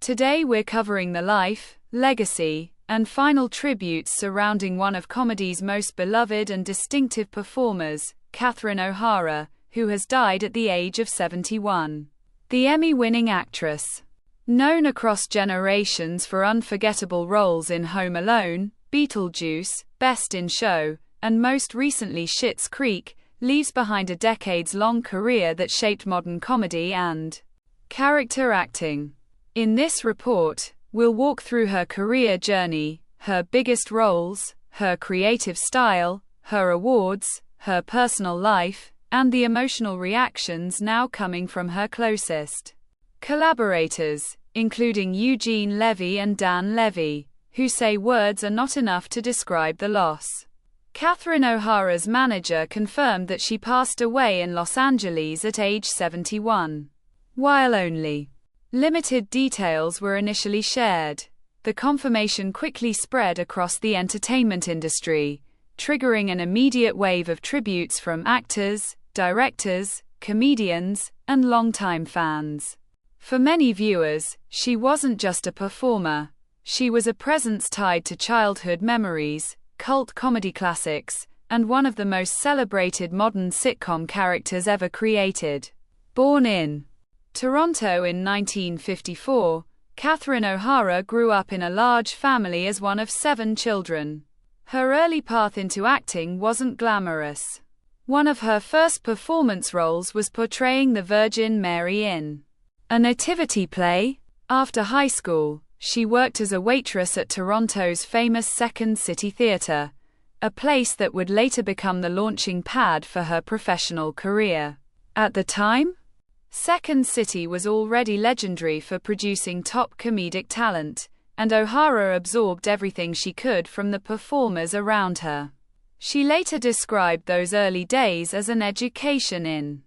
Today we're covering the life, legacy, and final tributes surrounding one of comedy's most beloved and distinctive performers, Catherine O'Hara, who has died at the age of 71. The Emmy-winning actress, known across generations for unforgettable roles in Home Alone, Beetlejuice, Best in Show, and most recently Schitt's Creek, leaves behind a decades-long career that shaped modern comedy and character acting. In this report, we'll walk through her career journey, her biggest roles, her creative style, her awards, her personal life, and the emotional reactions now coming from her closest collaborators, including Eugene Levy and Dan Levy, who say words are not enough to describe the loss. Catherine O'Hara's manager confirmed that she passed away in Los Angeles at age 71. While only limited details were initially shared, the confirmation quickly spread across the entertainment industry, triggering an immediate wave of tributes from actors, directors, comedians, and longtime fans. For many viewers, she wasn't just a performer. She was a presence tied to childhood memories, cult comedy classics, and one of the most celebrated modern sitcom characters ever created. Born in Toronto in 1954, Catherine O'Hara grew up in a large family as one of 7 children. Her early path into acting wasn't glamorous. One of her first performance roles was portraying the Virgin Mary in a nativity play. After high school, she worked as a waitress at Toronto's famous Second City Theatre, a place that would later become the launching pad for her professional career. At the time, Second City was already legendary for producing top comedic talent, and O'Hara absorbed everything she could from the performers around her. She later described those early days as an education in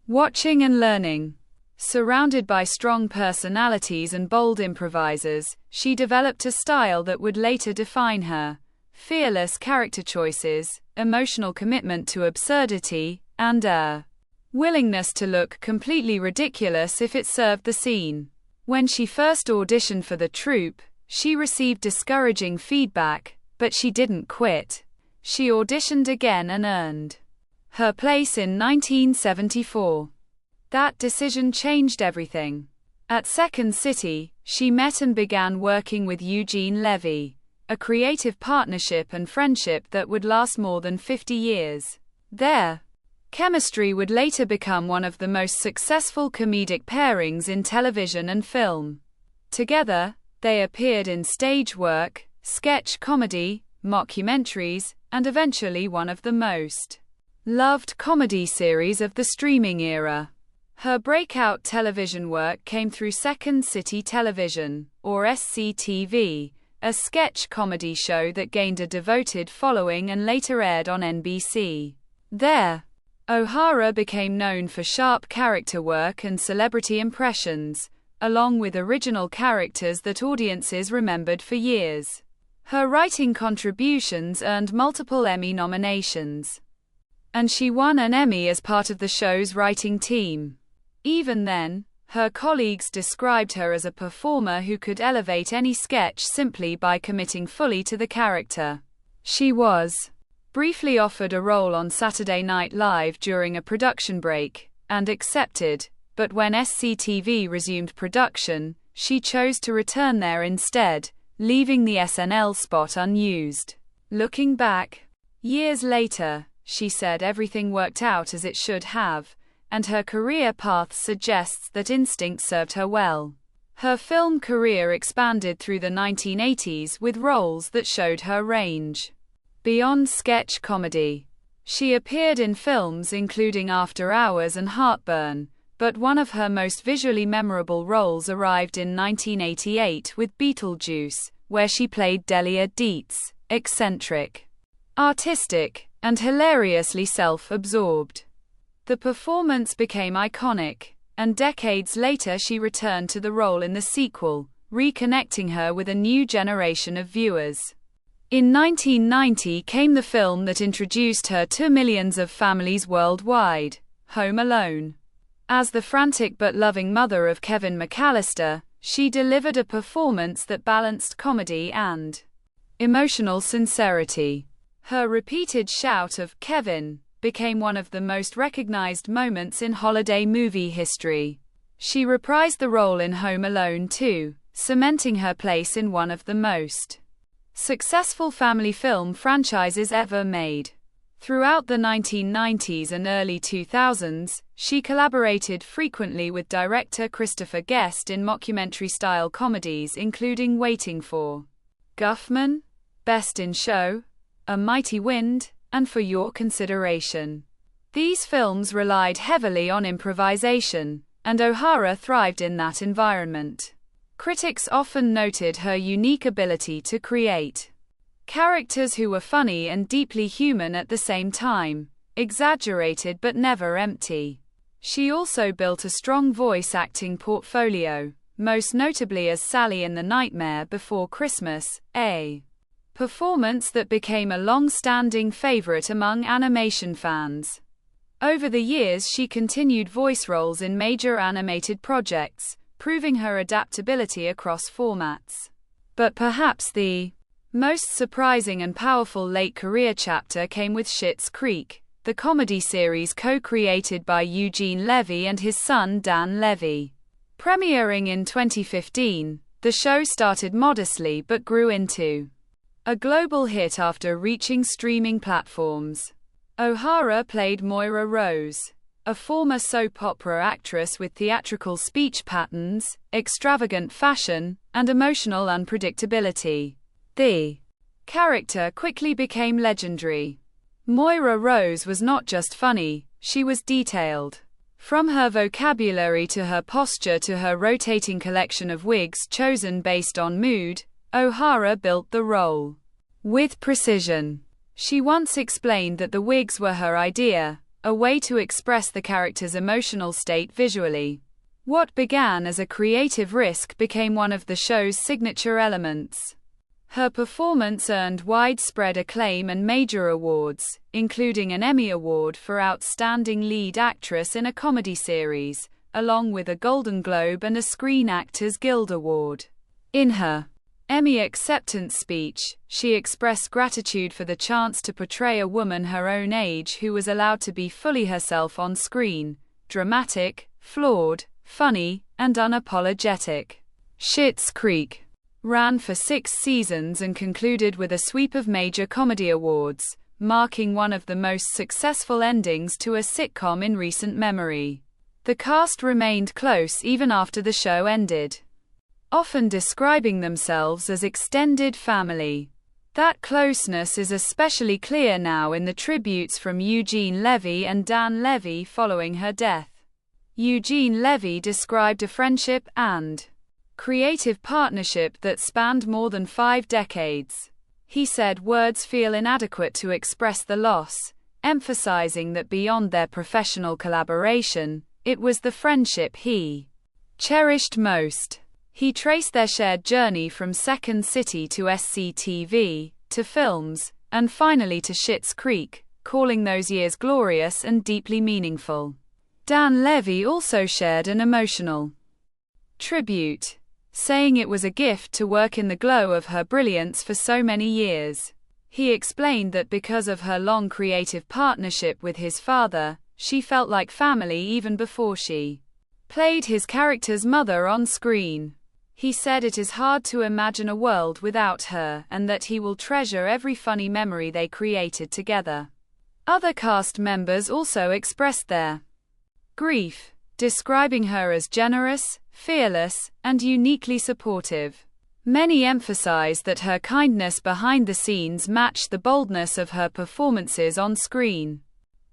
watching and learning. Surrounded by strong personalities and bold improvisers, she developed a style that would later define her: fearless character choices, emotional commitment to absurdity, and a willingness to look completely ridiculous if it served the scene. When she first auditioned for the troupe, she received discouraging feedback, but she didn't quit. She auditioned again and earned her place in 1974. That decision changed everything. At Second City, she met and began working with Eugene Levy, a creative partnership and friendship that would last more than 50 years. Their chemistry would later become one of the most successful comedic pairings in television and film. Together, they appeared in stage work, sketch comedy, mockumentaries, and eventually one of the most loved comedy series of the streaming era. Her breakout television work came through Second City Television, or SCTV, a sketch comedy show that gained a devoted following and later aired on NBC. There, O'Hara became known for sharp character work and celebrity impressions, along with original characters that audiences remembered for years. Her writing contributions earned multiple Emmy nominations, and she won an Emmy as part of the show's writing team. Even then, her colleagues described her as a performer who could elevate any sketch simply by committing fully to the character. She was briefly offered a role on Saturday Night Live during a production break, and accepted, but when SCTV resumed production, she chose to return there instead, leaving the SNL spot unused. Looking back, years later, she said everything worked out as it should have, and her career path suggests that instinct served her well. Her film career expanded through the 1980s with roles that showed her range beyond sketch comedy. She appeared in films including After Hours and Heartbroken, but one of her most visually memorable roles arrived in 1988 with Beetlejuice, where she played Delia Dietz, eccentric, artistic, and hilariously self-absorbed. The performance became iconic, and decades later she returned to the role in the sequel, reconnecting her with a new generation of viewers. In 1990 came the film that introduced her to millions of families worldwide, Home Alone. As the frantic but loving mother of Kevin McAllister, She delivered a performance that balanced comedy and emotional sincerity. Her repeated shout of "Kevin" became one of the most recognized moments in holiday movie history. She reprised the role in Home Alone 2, cementing her place in one of the most successful family film franchises ever made. Throughout the 1990s and early 2000s, she collaborated frequently with director Christopher Guest in mockumentary-style comedies including Waiting for Guffman, Best in Show, A Mighty Wind, and For Your Consideration. These films relied heavily on improvisation, and O'Hara thrived in that environment. Critics often noted her unique ability to create characters who were funny and deeply human at the same time, exaggerated but never empty. She also built a strong voice acting portfolio, most notably as Sally in The Nightmare Before Christmas, a performance that became a long-standing favorite among animation fans. Over the years she continued voice roles in major animated projects, proving her adaptability across formats. But perhaps the most surprising and powerful late career chapter came with Schitt's Creek, the comedy series co-created by Eugene Levy and his son Dan Levy. Premiering in 2015, the show started modestly but grew into a global hit after reaching streaming platforms. O'Hara played Moira Rose, a former soap opera actress with theatrical speech patterns, extravagant fashion, and emotional unpredictability. The character quickly became legendary. Moira Rose was not just funny, she was detailed. From her vocabulary to her posture to her rotating collection of wigs chosen based on mood, O'Hara built the role with precision. She once explained that the wigs were her idea, a way to express the character's emotional state visually. What began as a creative risk became one of the show's signature elements. Her performance earned widespread acclaim and major awards, including an Emmy Award for Outstanding Lead Actress in a Comedy Series, along with a Golden Globe and a Screen Actors Guild Award. In her Emmy acceptance speech, she expressed gratitude for the chance to portray a woman her own age who was allowed to be fully herself on screen: dramatic, flawed, funny, and unapologetic. Schitt's Creek ran for 6 seasons and concluded with a sweep of major comedy awards, marking one of the most successful endings to a sitcom in recent memory. The cast remained close even after the show ended, often describing themselves as extended family. That closeness is especially clear now in the tributes from Eugene Levy and Dan Levy following her death. Eugene Levy described a friendship and creative partnership that spanned more than 5 decades. He said words feel inadequate to express the loss, emphasizing that beyond their professional collaboration, it was the friendship he cherished most. He traced their shared journey from Second City to SCTV, to films, and finally to Schitt's Creek, calling those years glorious and deeply meaningful. Dan Levy also shared an emotional tribute, saying it was a gift to work in the glow of her brilliance for so many years. He explained that because of her long creative partnership with his father, she felt like family even before she played his character's mother on screen. He said it is hard to imagine a world without her, and that he will treasure every funny memory they created together. Other cast members also expressed their grief, describing her as generous, fearless, and uniquely supportive. Many emphasized that her kindness behind the scenes matched the boldness of her performances on screen.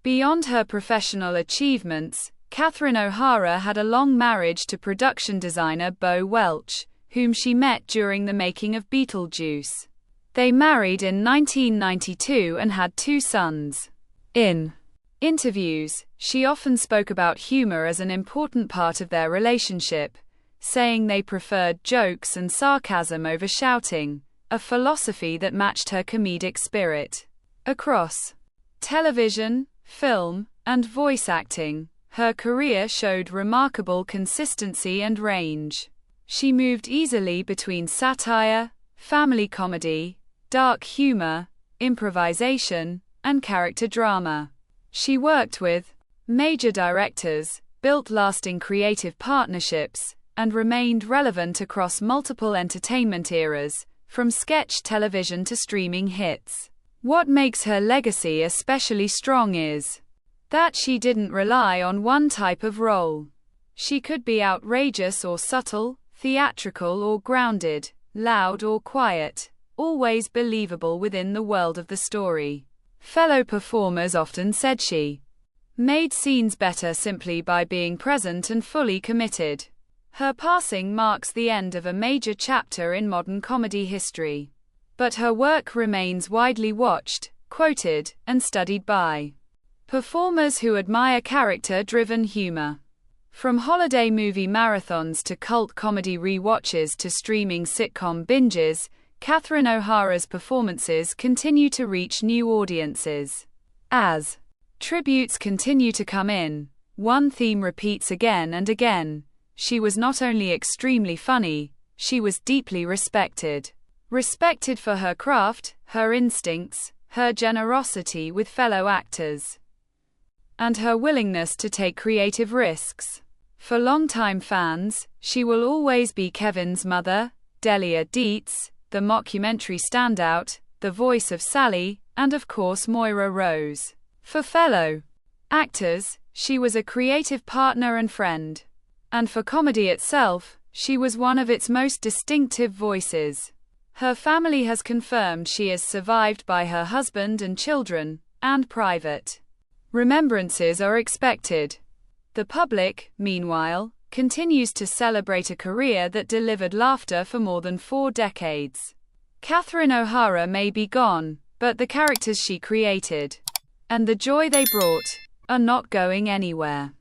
Beyond her professional achievements, Catherine O'Hara had a long marriage to production designer Bo Welch, whom she met during the making of Beetlejuice. They married in 1992 and had 2 sons. In interviews, she often spoke about humor as an important part of their relationship, saying they preferred jokes and sarcasm over shouting, a philosophy that matched her comedic spirit. Across television, film, and voice acting, her career showed remarkable consistency and range. She moved easily between satire, family comedy, dark humor, improvisation, and character drama. She worked with major directors, built lasting creative partnerships, and remained relevant across multiple entertainment eras, from sketch television to streaming hits. What makes her legacy especially strong is that she didn't rely on one type of role. She could be outrageous or subtle, theatrical or grounded, loud or quiet, always believable within the world of the story. Fellow performers often said she made scenes better simply by being present and fully committed. Her passing marks the end of a major chapter in modern comedy history. But her work remains widely watched, quoted, and studied by performers who admire character-driven humor. From holiday movie marathons to cult comedy re-watches to streaming sitcom binges, Catherine O'Hara's performances continue to reach new audiences. As tributes continue to come in, one theme repeats again and again. She was not only extremely funny, she was deeply respected. Respected for her craft, her instincts, her generosity with fellow actors, and her willingness to take creative risks. For longtime fans, she will always be Kevin's mother, Delia Dietz, the mockumentary standout, the voice of Sally, and of course Moira Rose. For fellow actors, she was a creative partner and friend. And for comedy itself, she was one of its most distinctive voices. Her family has confirmed she is survived by her husband and children, and private remembrances are expected. The public, meanwhile, continues to celebrate a career that delivered laughter for more than 4 decades. Catherine O'Hara may be gone, but the characters she created and the joy they brought are not going anywhere.